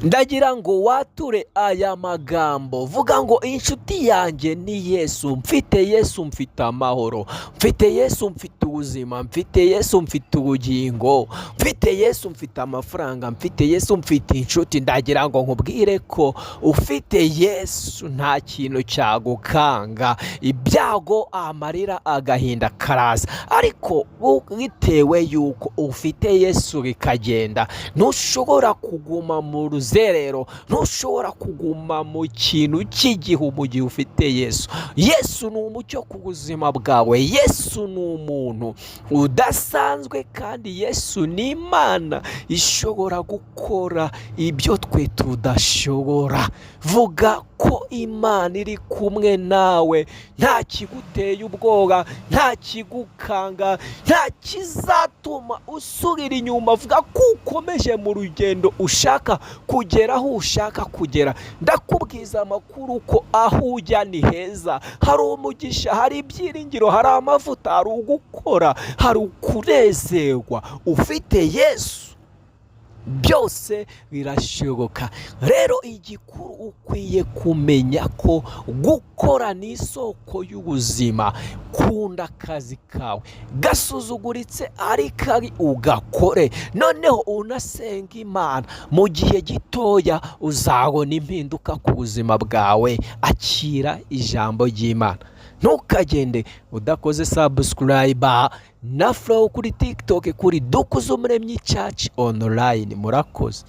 ndagira ngo wature aya magambo, vuga ngo inshuti yanjye ni Yesu, mfite Yesu mfite amahoro, mfite Yesu mfite ubuzima, mfite Yesu mfite ubugingo, mfite Yesu mfite amafaranga, mfite Yesu mfite inshuti. Ndagira ngo nkubwire ko ufite Yesu nta kintu cyagukanga, ibyago, amarira, agahinda karaza, ariko bitewe yuko ufite Yesu bikagenda. Ntushobora kuguma mu ruzerero, ntushobora kuguma mu kintu cy'igihu mu gihe ufite Yesu. Yesu ni umucyo ku buzima bwawe, Yesu ni umuntu udasanzwe, kandi Yesu ni Imana ishobora gukora ibyo twe tudashobora. Vuga ko Imana iri kumwe nawe, nta kiguteye ubwoba, nta kigukanga, nta kizatuma usubira inyuma. Vuga ko ukomeje mu rugendo ushaka kugera aho ushaka kugera. Ndakubwiza amakuru ko aho ujya ni heza, hari umugisha, hari ibyiringiro, hari amavuta, hari ugukora, hari ukunezerwa. Ufite Yesu byose birashoboka. Rero igikuru ukwiye kumenya ko gukora ni isoko y'ubuzima. Kunda akazi kawe, gasuzuguritse ari kabi ugakore, noneho unasenga Imana. Mu gihe gitoya uzabona impinduka ku buzima bwawe. Akira ijambo ry'Imana. Ntukagende udakoze subscribe na follow kuri TikTok kuri Dukuzumuremyi Church online. Murakoze.